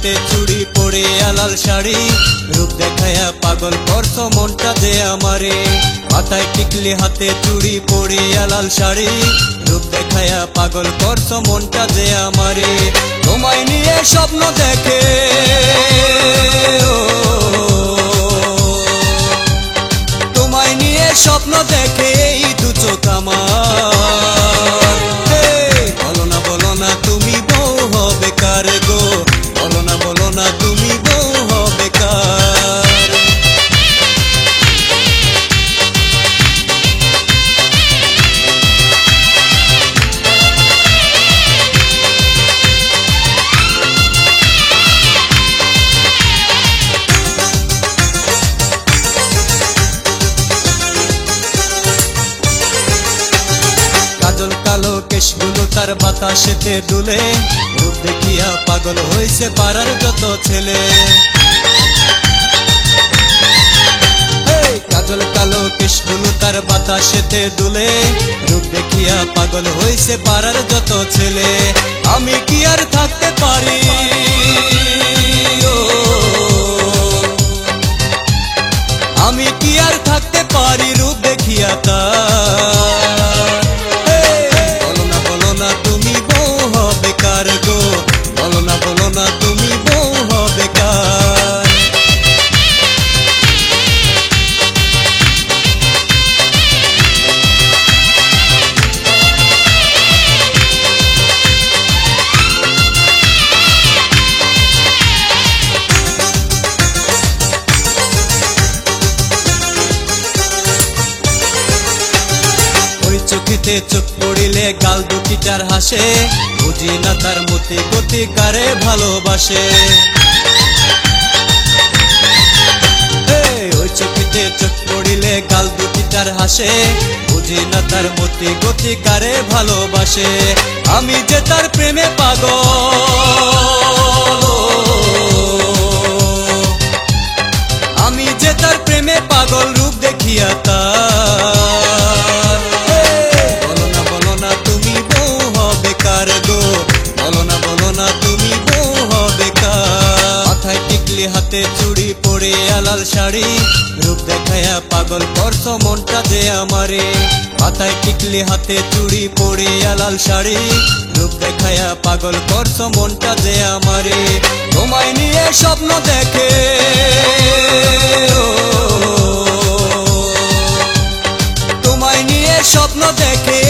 হাতে চুড়ি পরে লাল শাড়ি, রূপ দেখায়া পাগল করছো মনটা যে আমারে। মাথায় টিকলি হাতে চুড়ি পরে লাল শাড়ি, রূপ দেখায়া পাগল করছো মনটা যে আমারে। তোমায় নিয়ে স্বপ্ন দেখে তোমায় নিয়ে স্বপ্ন দেখে এই দু চোখ আমার। বলো না তুমি বউ হবে কার গো, বলো না তুমি বউ হবে কার। কাজল কালো কেশগুলো তার বাতাসেতে দুলে, রূপ দেখিয়া পাগল হইছে পাড়ার যত ছেলে। কাজল কালো কেশগুলো তার বাতাসেতে দুলে, রূপ দেখিয়া পাগল হইছে পাড়ার যত ছেলে। আমি কি আর থাকতে পারি আমি কি আর থাকতে পারি রূপ দেখিয়া তার। বলো না তুমি বউ হবে কার গো, বলো না তুমি বউ হবে কার। চোখেতে চোখ পড়িলে গাল দুটি তার হাসে, বুঝি না তার মতি গতি কারে ভালোবাসে। ওই চোখেতে চোখ পড়িলে গাল দুটি তার হাসে, বুঝি না তার মতি গতি কারে ভালোবাসে। আমি যে তার প্রেমে পাগল, আমি যে তার প্রেমে পাগল রূপ দেখিয়া তার। বলো না তুমি বউ হবে কার গো, বলো না তুমি বউ হবে কার। মাথায় টিকলি হাতে চুড়ি পরে লাল শাড়ি, রূপ দেখায়া পাগল করছো মনটা যে আমারে। মাথায় টিকলি হাতে চুড়ি পরে লাল শাড়ি, রূপ দেখায়া পাগল করছো মনটা যে আমারে। তোমায় নিয়ে স্বপ্ন দেখে তোমায় নিয়ে স্বপ্ন দেখে